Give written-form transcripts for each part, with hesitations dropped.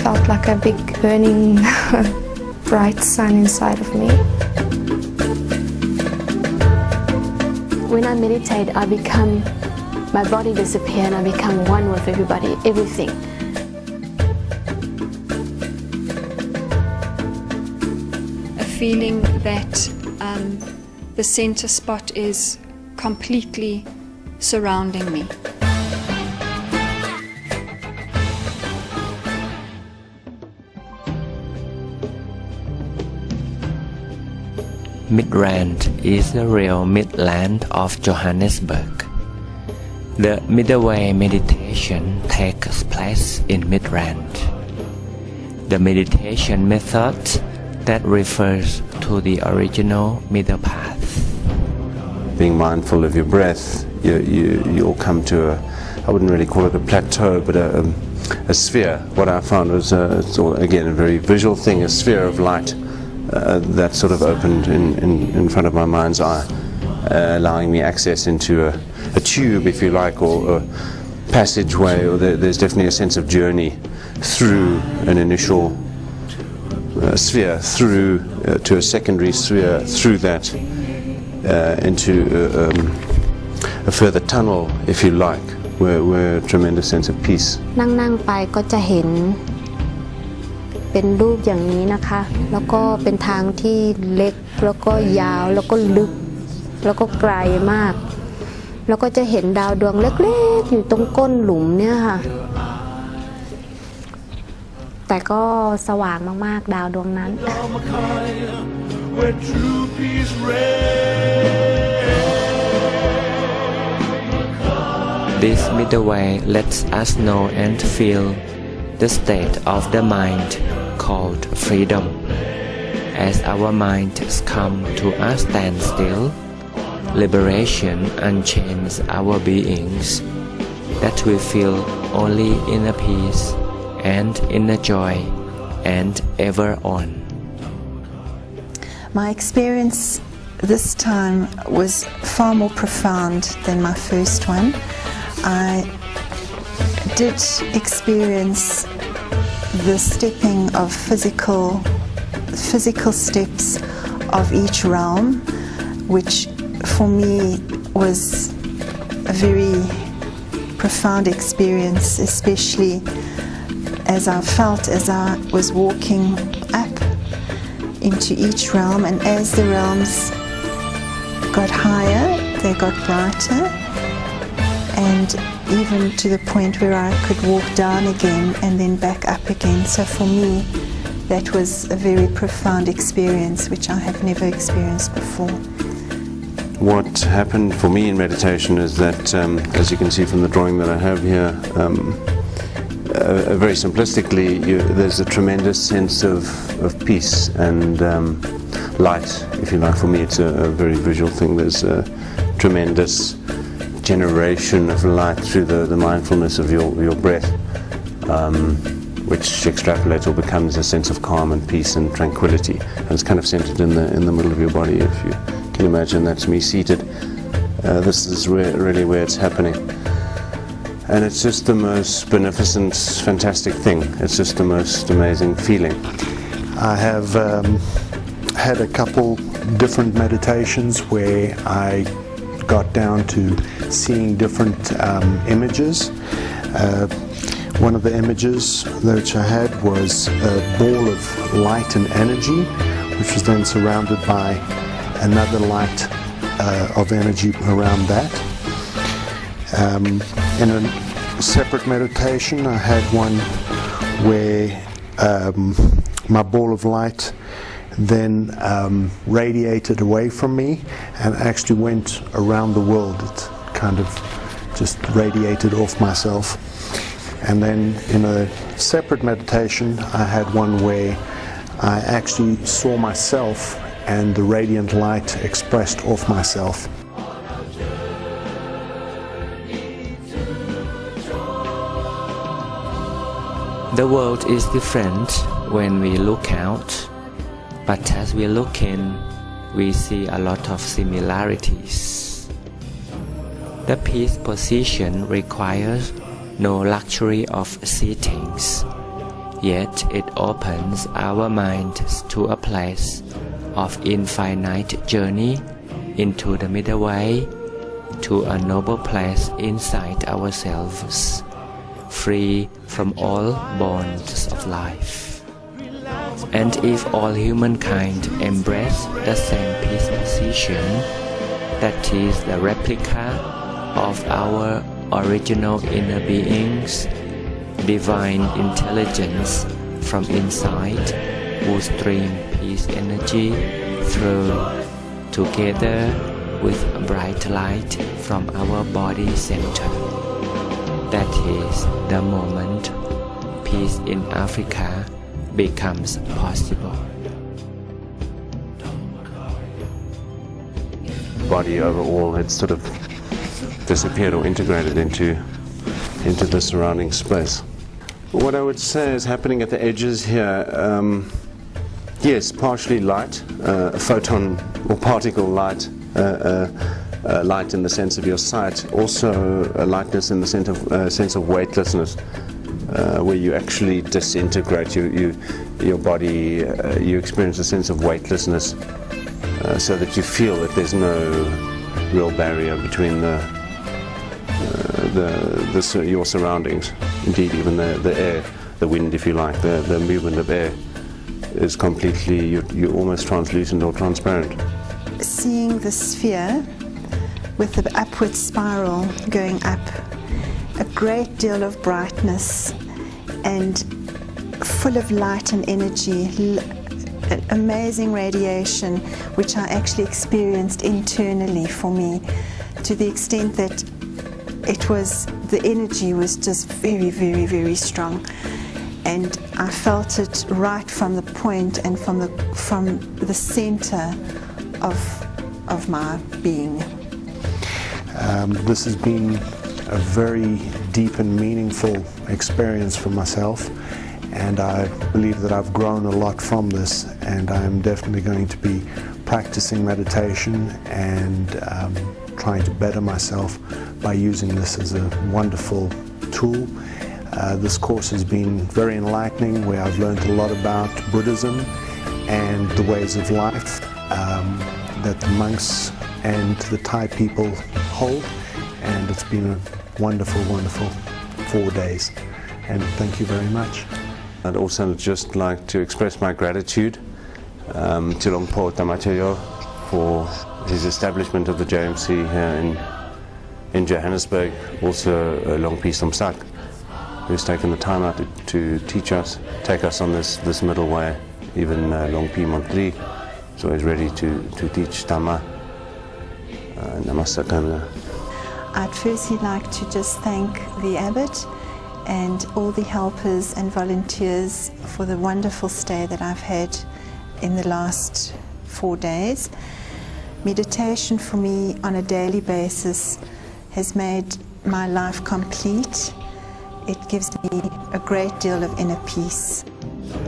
felt like a big burning bright sun inside of me. When I meditate, my body disappears and I become one with everybody, everything. A feeling that the center spot is completely surrounding me. Midrand is the real midland of Johannesburg. The midway meditation takes place in Midrand. The meditation method that refers to the original middle path. Being mindful of your breath, you'll come to I wouldn't really call it a plateau, but a sphere. What I found was, again, a very visual thing, a sphere of light that sort of opened in front of my mind's eye, allowing me access into a tube, if you like, or a passageway, or there's definitely a sense of journey through an initial sphere, through to a secondary sphere, through that into a further tunnel, if you like, where a tremendous sense of peace. นั่งไปก็จะเห็นเป็นรูปอย่างนี้นะคะแล้วก็เป็นทางที่เล็กแล้วก็ยาวแล้วก็ลึกแล้วก็ไกลมากแล้วก็จะเห็นดาวดวงเล็กๆอยู่ตรงก้นหลุมเนี่ยค่ะแต่ก็สว่างมากๆดาวดวงนั้น This middle way lets us know and feel the state of the mind called freedom. As our minds come to a standstill, liberation unchains our beings, that we feel only inner peace and inner joy and ever on. My experience this time was far more profound than my first one. I did experience the stepping of physical steps of each realm, which for me was a very profound experience, especially as I felt as I was walking up into each realm, and as the realms got higher, they got brighter, and even to the point where I could walk down again and then back up again. So for me, that was a very profound experience which I have never experienced before. What happened for me in meditation is that, as you can see from the drawing that I have here, very simplistically, there's a tremendous sense of peace and light, if you like. For me, it's a very visual thing. There's a tremendous generation of light through the mindfulness of your breath, which extrapolates or becomes a sense of calm and peace and tranquility. And it's kind of centered in the middle of your body. If you can imagine, that's me seated. This is really where it's happening. And it's just the most beneficent, fantastic thing. It's just the most amazing feeling. I have had a couple different meditations where I got down to seeing different images. One of the images which I had was a ball of light and energy, which was then surrounded by another light of energy around that. In a separate meditation, I had one where my ball of light then radiated away from me and actually went around the world. It kind of just radiated off myself. And then in a separate meditation, I had one where I actually saw myself and the radiant light expressed off myself. The world is different when we look out, but as we look in, we see a lot of similarities. The peace position requires no luxury of seatings. yet it opens our minds to a place of infinite journey into the middle way, to a noble place inside ourselves, free from all bonds of life. And if all humankind embrace the same peace position, that is the replica of our original inner beings, divine intelligence from inside, who stream peace energy through, together with bright light from our body center. That is the moment peace in Africa becomes possible. Body overall had sort of disappeared or integrated into the surrounding space. What I would say is happening at the edges here, yes, partially light, photon or particle light, light in the sense of your sight, also a lightness in the sense of weightlessness, where you actually disintegrate your body, you experience a sense of weightlessness, so that you feel that there's no real barrier between your surroundings. Indeed, even the air, the wind, if you like, the movement of air is completely, you're almost translucent or transparent. Seeing the sphere with the upward spiral going up, a great deal of brightness and full of light and energy, amazing radiation, which I actually experienced internally for me, to the extent that the energy was just very, very, very strong. And I felt it right from the point and from the center of my being. This has been a very deep and meaningful experience for myself, and I believe that I've grown a lot from this, and I'm definitely going to be practicing meditation and trying to better myself by using this as a wonderful tool. This course has been very enlightening, where I've learned a lot about Buddhism and the ways of life that the monks and the Thai people hold, and it's been a wonderful, wonderful 4 days, and thank you very much. I'd also just like to express my gratitude to Long Po Tamateyo for his establishment of the JMC here in Johannesburg, also Long Pi Somsak, who's taken the time out to teach us, take us on this middle way. Even Long Pi Montri is always ready to teach Dhamma. Namaste Kamla. I'd firstly like to just thank the abbot and all the helpers and volunteers for the wonderful stay that I've had in the last 4 days. Meditation for me on a daily basis has made my life complete. It gives me a great deal of inner peace.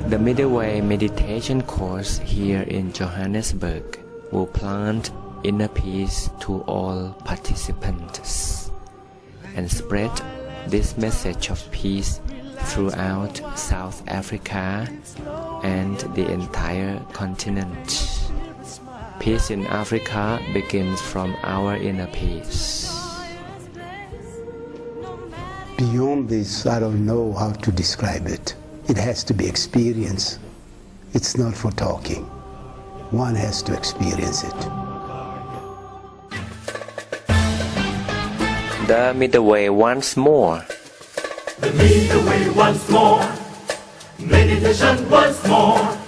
The Middle Way meditation course here in Johannesburg will plant inner peace to all participants and spread this message of peace throughout South Africa and the entire continent. Peace in Africa begins from our inner peace. Beyond this, I don't know how to describe it. It has to be experienced. It's not for talking. One has to experience it. The Middle Way once more. The Middle Way once more. Meditation once more.